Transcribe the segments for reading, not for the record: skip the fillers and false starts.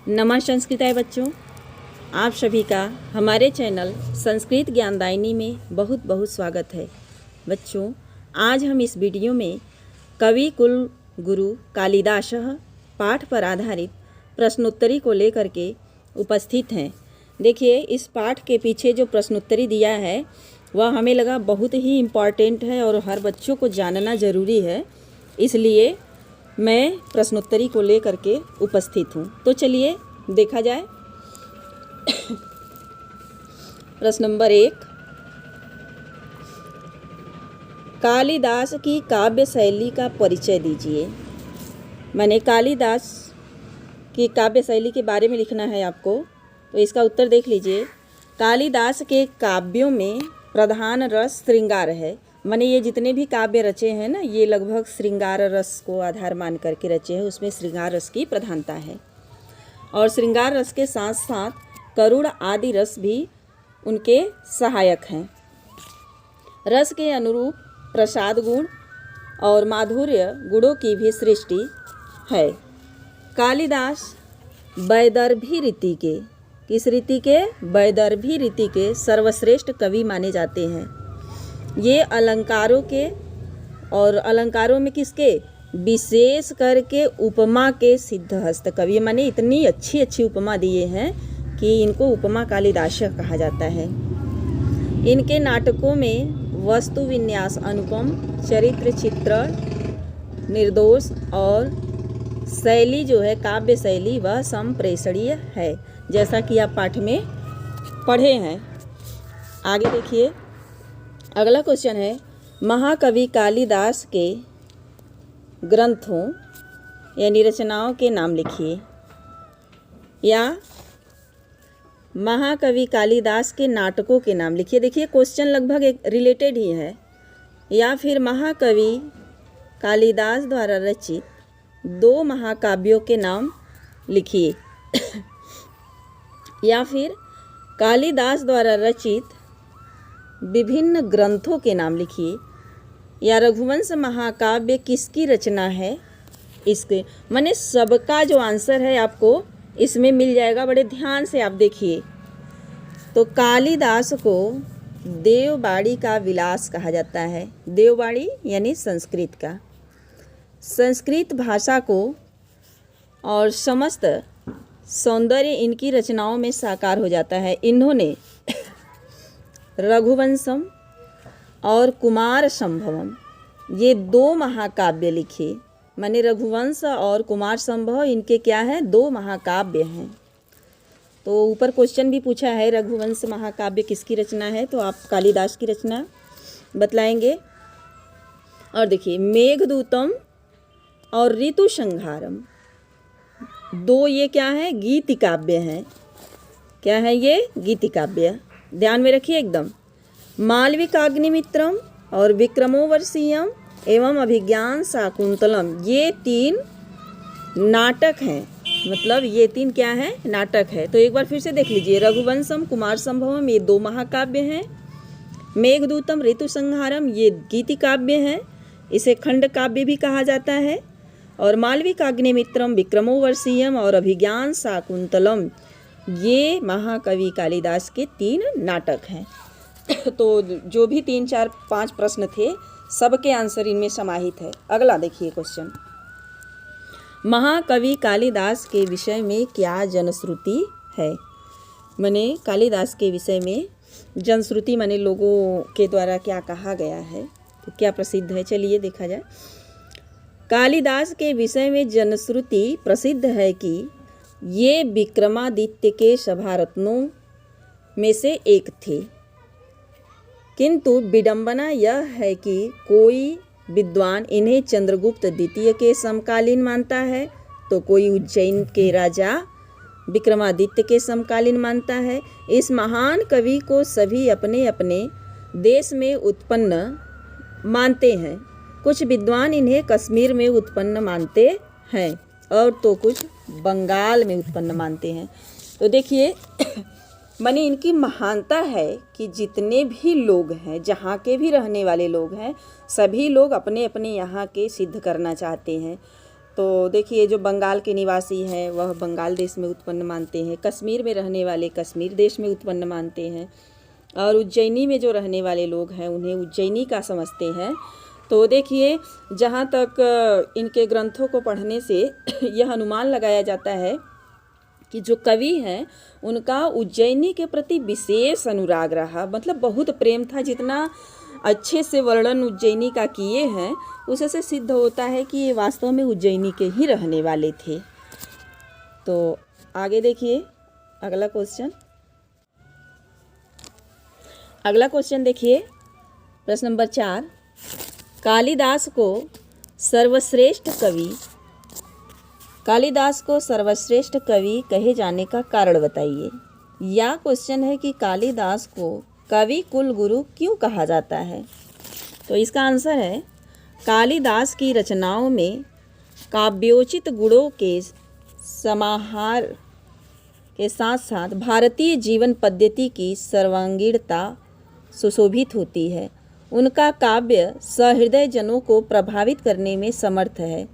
नमः संस्कृताय बच्चों, आप सभी का हमारे चैनल संस्कृत ज्ञानदायिनी में बहुत बहुत स्वागत है। बच्चों, आज हम इस वीडियो में कवि कुल गुरु कालिदासः पाठ पर आधारित प्रश्नोत्तरी को लेकर के उपस्थित हैं। देखिए, इस पाठ के पीछे जो प्रश्नोत्तरी दिया है वह हमें लगा बहुत ही इम्पॉर्टेंट है और हर बच्चों को जानना ज़रूरी है, इसलिए मैं प्रश्नोत्तरी को लेकर के उपस्थित हूँ। तो चलिए देखा जाए। प्रश्न नंबर 1, कालिदास की काव्य शैली का परिचय दीजिए। मैंने कालिदास की काव्य शैली के बारे में लिखना है आपको, तो इसका उत्तर देख लीजिए। कालिदास के काव्यों में प्रधान रस श्रृंगार है। मैंने ये जितने भी काव्य रचे हैं ना, ये लगभग श्रृंगार रस को आधार मान करके रचे हैं। उसमें श्रृंगार रस की प्रधानता है और श्रृंगार रस के साथ साथ करुण आदि रस भी उनके सहायक हैं। रस के अनुरूप प्रसाद गुण और माधुर्य गुणों की भी सृष्टि है। कालिदास वैदर्भी रीति के, किस रीति के? वैदर्भी रीति के सर्वश्रेष्ठ कवि माने जाते हैं। ये अलंकारों के और अलंकारों में किसके? विशेष करके उपमा के सिद्धहस्त कवि। माने इतनी अच्छी अच्छी उपमा दिए हैं कि इनको उपमा कालिदास कहा जाता है। इनके नाटकों में वस्तु विन्यास अनुपम, चरित्र चित्रण निर्दोष और शैली जो है काव्य शैली वह संप्रेषणीय है, जैसा कि आप पाठ में पढ़े हैं। आगे देखिए, अगला क्वेश्चन है, महाकवि कालिदास के ग्रंथों यानी रचनाओं के नाम लिखिए। या महाकवि कालिदास के नाटकों के नाम लिखिए। देखिए, क्वेश्चन लगभग एक रिलेटेड ही है। या फिर महाकवि कालिदास द्वारा रचित 2 महाकाव्यों के नाम लिखिए। या फिर कालिदास द्वारा रचित विभिन्न ग्रंथों के नाम लिखिए। या रघुवंश महाकाव्य किसकी रचना है? इसके माने सबका जो आंसर है आपको इसमें मिल जाएगा। बड़े ध्यान से आप देखिए। तो कालिदास को देववाणी का विलास कहा जाता है। देववाणी यानी संस्कृत का। संस्कृत भाषा को और समस्त सौंदर्य इनकी रचनाओं में साकार हो जाता है। इन्होंने रघुवंशम और कुमार संभवम ये 2 महाकाव्य लिखे। माने रघुवंश और कुमार संभव इनके क्या है? 2 महाकाव्य हैं। तो ऊपर क्वेश्चन भी पूछा है रघुवंश महाकाव्य किसकी रचना है, तो आप कालिदास की रचना बतलाएंगे। और देखिए, मेघदूतम और ऋतु संहारम 2 ये क्या है? गीति काव्य हैं। क्या है ये? गीति काव्य। ध्यान में रखिए एकदम। मालविकाग्निमित्रम और विक्रमोर्वशीयम एवं अभिज्ञान शाकुंतलम ये 3 नाटक हैं। मतलब ये 3 क्या है? नाटक है। तो एक बार फिर से देख लीजिए। रघुवंशम कुमार संभवम ये 2 महाकाव्य हैं। मेघदूतम ऋतु संहारम ये गीति काव्य हैं। इसे खंड काव्य भी कहा जाता है। और मालविकाग्निमित्रम, विक्रमोर्वशीयम और अभिज्ञान शाकुंतलम ये महाकवि कालिदास के 3 नाटक हैं। तो जो भी 3, 4, 5 प्रश्न थे सबके आंसर इनमें समाहित है। अगला देखिए क्वेश्चन, महाकवि कालिदास के विषय में क्या जनश्रुति है? माने कालिदास के विषय में जनश्रुति माने लोगों के द्वारा क्या कहा गया है, तो क्या प्रसिद्ध है? चलिए देखा जाए। कालिदास के विषय में जनश्रुति प्रसिद्ध है कि ये विक्रमादित्य के सभारत्नों में से एक थे। किंतु विडंबना यह है कि कोई विद्वान इन्हें चंद्रगुप्त द्वितीय के समकालीन मानता है, तो कोई उज्जैन के राजा विक्रमादित्य के समकालीन मानता है। इस महान कवि को सभी अपने अपने देश में उत्पन्न मानते हैं। कुछ विद्वान इन्हें कश्मीर में उत्पन्न मानते हैं और तो कुछ बंगाल में उत्पन्न मानते हैं। तो देखिए, माने इनकी महानता है कि जितने भी लोग हैं, जहाँ के भी रहने वाले लोग हैं, सभी लोग अपने अपने यहाँ के सिद्ध करना चाहते हैं। तो देखिए जो बंगाल के निवासी हैं वह बंगाल देश में उत्पन्न मानते हैं, कश्मीर में रहने वाले कश्मीर देश में उत्पन्न मानते हैं, और उज्जैनी में जो रहने वाले लोग हैं उन्हें उज्जैनी का समझते हैं। तो देखिए जहाँ तक इनके ग्रंथों को पढ़ने से यह अनुमान लगाया जाता है कि जो कवि हैं उनका उज्जैनी के प्रति विशेष अनुराग रहा, मतलब बहुत प्रेम था। जितना अच्छे से वर्णन उज्जैनी का किए हैं उससे सिद्ध होता है कि ये वास्तव में उज्जैनी के ही रहने वाले थे। तो आगे देखिए अगला क्वेश्चन देखिए, प्रश्न नंबर 4। कालिदास को सर्वश्रेष्ठ कवि कहे जाने का कारण बताइए। यह क्वेश्चन है कि कालिदास को कवि कुल गुरु क्यों कहा जाता है। तो इसका आंसर है, कालिदास की रचनाओं में काव्योचित गुणों के समाहार के साथ साथ भारतीय जीवन पद्धति की सर्वांगीणता सुशोभित होती है। उनका काव्य सहृदय जनों को प्रभावित करने में समर्थ है।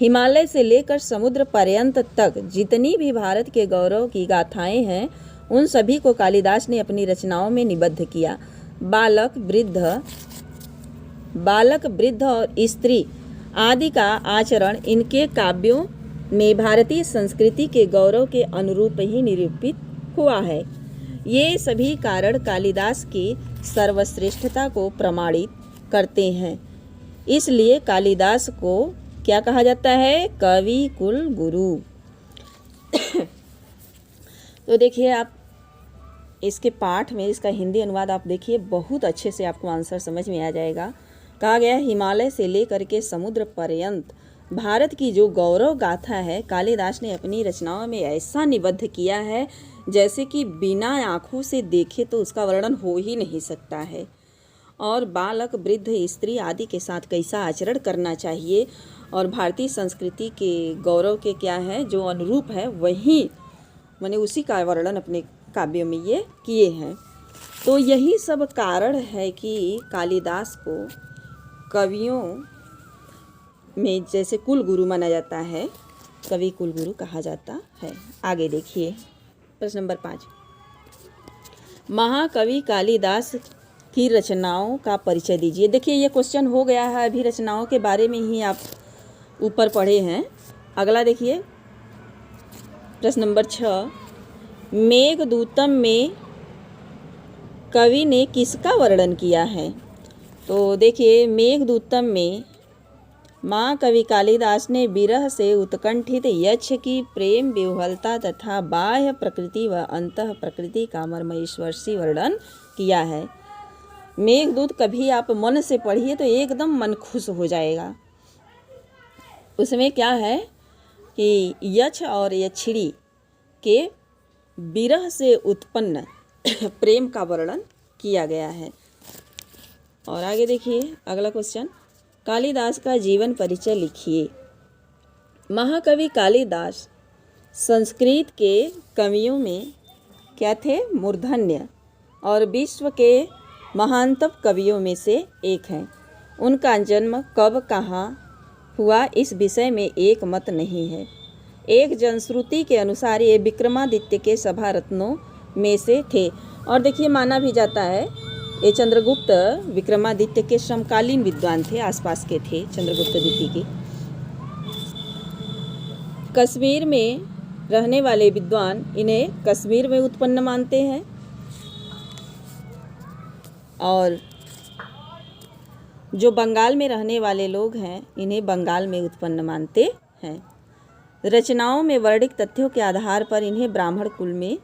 हिमालय से लेकर समुद्र पर्यंत तक जितनी भी भारत के गौरव की गाथाएं हैं उन सभी को कालिदास ने अपनी रचनाओं में निबद्ध किया। बालक वृद्ध और स्त्री आदि का आचरण इनके काव्यों में भारतीय संस्कृति के गौरव के अनुरूप ही निरूपित हुआ है। ये सभी कारण कालिदास की सर्वश्रेष्ठता को प्रमाणित करते हैं। इसलिए कालिदास को क्या कहा जाता है, कवि कुल गुरु। तो देखिए आप इसके पाठ में इसका हिंदी अनुवाद आप देखिए, बहुत अच्छे से आपको आंसर समझ में आ जाएगा। कहा गया हिमालय से लेकर के समुद्र पर्यंत भारत की जो गौरव गाथा है कालिदास ने अपनी रचनाओं में ऐसा निबद्ध किया है जैसे कि बिना आँखों से देखे तो उसका वर्णन हो ही नहीं सकता है। और बालक वृद्ध स्त्री आदि के साथ कैसा आचरण करना चाहिए और भारतीय संस्कृति के गौरव के क्या है जो अनुरूप है वही मैंने उसी का वर्णन अपने काव्यों में ये किए हैं। तो यही सब कारण है कि कालिदास को कवियों में जैसे कुल गुरु माना जाता है, कवि कुल गुरु कहा जाता है। आगे देखिए प्रश्न नंबर 5। महाकवि कालिदास की रचनाओं का परिचय दीजिए। देखिए ये क्वेश्चन हो गया है, अभी रचनाओं के बारे में ही आप ऊपर पढ़े हैं। अगला देखिए प्रश्न नंबर 6। मेघदूतम में कवि ने किसका वर्णन किया है। तो देखिए मेघदूतम में महाकवि कालिदास ने विरह से उत्कंठित यक्ष की प्रेम विह्वलता तथा बाह्य प्रकृति व अंतः प्रकृति का मर्मस्पर्शी वर्णन किया है। मेघदूत कभी आप मन से पढ़िए तो एकदम मन खुश हो जाएगा। उसमें क्या है कि यक्ष और यक्षिणी के विरह से उत्पन्न प्रेम का वर्णन किया गया है। और आगे देखिए अगला क्वेश्चन, कालिदास का जीवन परिचय लिखिए। महाकवि कालिदास संस्कृत के कवियों में क्या थे, मूर्धन्य और विश्व के महानतम कवियों में से एक हैं। उनका जन्म कब कहाँ हुआ इस विषय में एक मत नहीं है। एक जनश्रुति के अनुसार ये विक्रमादित्य के सभा रत्नों में से थे। और देखिए माना भी जाता है ये चंद्रगुप्त विक्रमादित्य के समकालीन विद्वान थे, आसपास के थे चंद्रगुप्त द्वितीय के। कश्मीर में रहने वाले विद्वान इन्हें कश्मीर में उत्पन्न मानते हैं और जो बंगाल में रहने वाले लोग हैं इन्हें बंगाल में उत्पन्न मानते हैं। रचनाओं में वर्णित तथ्यों के आधार पर इन्हें ब्राह्मण कुल में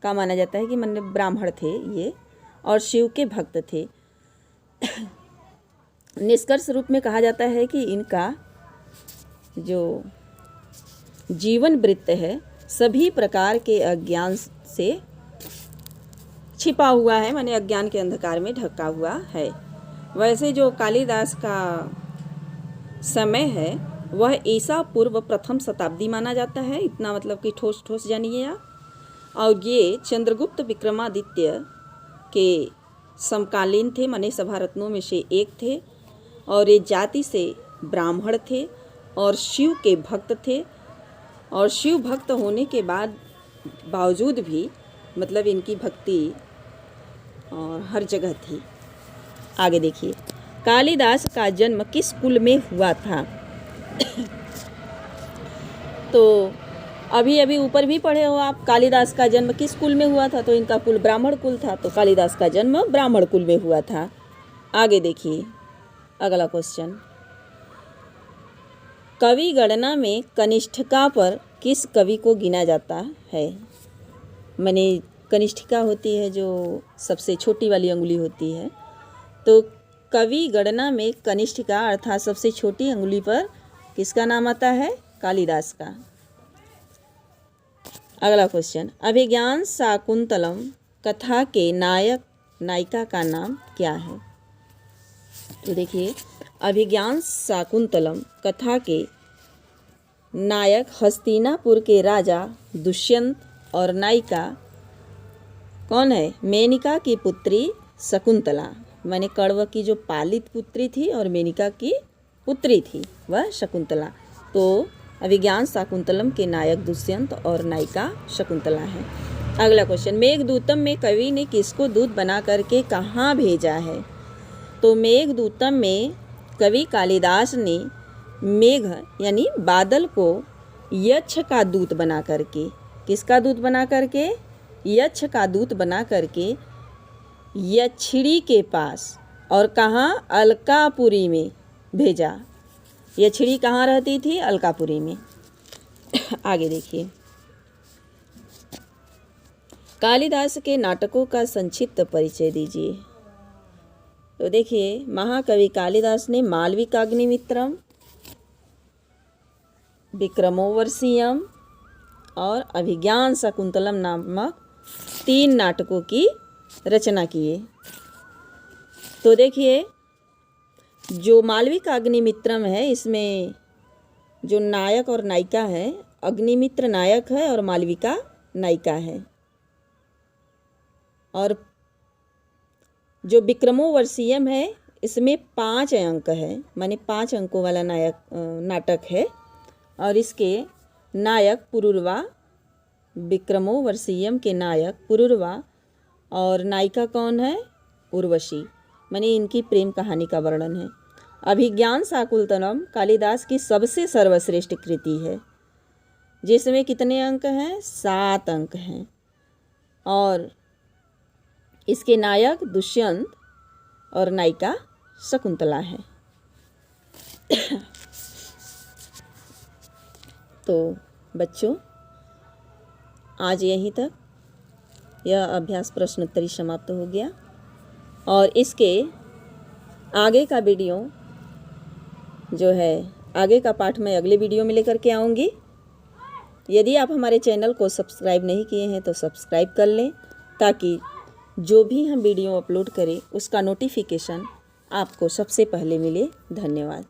का माना जाता है कि मन ब्राह्मण थे ये और शिव के भक्त थे। निष्कर्ष रूप में कहा जाता है कि इनका जो जीवन वृत्त है सभी प्रकार के अज्ञान से छिपा हुआ है, माने अज्ञान के अंधकार में ढका हुआ है। वैसे जो कालिदास का समय है वह ईसा पूर्व प्रथम शताब्दी माना जाता है, इतना मतलब कि ठोस ठोस जानिए आप। और ये चंद्रगुप्त विक्रमादित्य के समकालीन थे, माने सभा रत्नों में से एक थे और ये जाति से ब्राह्मण थे और शिव के भक्त थे, और शिव भक्त होने के बावजूद भी मतलब इनकी भक्ति और हर जगह थी। आगे देखिए, कालिदास का जन्म किस कुल में हुआ था? तो अभी अभी ऊपर भी पढ़े हो आप, कालिदास का जन्म किस कुल में हुआ था? तो इनका कुल ब्राह्मण कुल था, तो कालिदास का जन्म ब्राह्मण कुल में हुआ था। आगे देखिए अगला क्वेश्चन, कवि गणना में कनिष्ठिका पर किस कवि को गिना जाता है? माने कनिष्ठिका होती है जो सबसे छोटी वाली अंगुली होती है, तो कवि गणना में कनिष्ठिका अर्थात सबसे छोटी अंगुली पर किसका नाम आता है? कालिदास का। अगला क्वेश्चन, अभिज्ञान शाकुंतलम कथा के नायक नायिका का नाम क्या है? तो देखिए, अभिज्ञान शाकुंतलम कथा के नायक हस्तिनापुर के राजा दुष्यंत और नायिका कौन है? मेनका की पुत्री शकुंतला। माने कण्व की जो पालित पुत्री थी और मेनका की पुत्री थी वह शकुंतला। तो अभिज्ञान शाकुंतलम के नायक दुष्यंत और नायिका शकुंतला है। अगला क्वेश्चन, मेघदूतम में कवि ने किसको दूत बना करके कहाँ भेजा है? तो मेघदूतम में कवि कालिदास ने मेघ यानी बादल को यक्ष का दूत बना करके, किसका दूत बना करके? यक्ष का दूत बना करके यक्षिणी के पास और कहाँ? अलकापुरी में भेजा। यक्षिणी कहाँ रहती थी? अलकापुरी में। आगे देखिए, कालिदास के नाटकों का संक्षिप्त परिचय दीजिए। तो देखिए, महाकवि कालिदास ने मालविकाग्निमित्रम, विक्रमोर्वशीयम और अभिज्ञान शाकुंतलम नामक 3 नाटकों की रचना किए। तो देखिए, जो मालविकाग्निमित्रम है इसमें जो नायक और नायिका है, अग्निमित्र नायक है और मालविका नायिका है। और जो विक्रमोर्वशीयम है इसमें 5 अंक है, माने 5 अंकों वाला नाटक है। और इसके नायक पुरूरवा, विक्रमोर्वशीयम के नायक पुरूरवा और नायिका कौन है? उर्वशी। माने इनकी प्रेम कहानी का वर्णन है। अभिज्ञान शाकुंतलम कालिदास की सबसे सर्वश्रेष्ठ कृति है, जिसमें कितने अंक हैं? 7 अंक हैं। और इसके नायक दुष्यंत और नायिका शकुंतला है। तो बच्चों, आज यहीं तक यह अभ्यास प्रश्नोत्तरी समाप्त हो गया, और इसके आगे का वीडियो जो है, आगे का पाठ मैं अगले वीडियो में लेकर के आऊँगी। यदि आप हमारे चैनल को सब्सक्राइब नहीं किए हैं तो सब्सक्राइब कर लें, ताकि जो भी हम वीडियो अपलोड करें उसका नोटिफिकेशन आपको सबसे पहले मिले। धन्यवाद।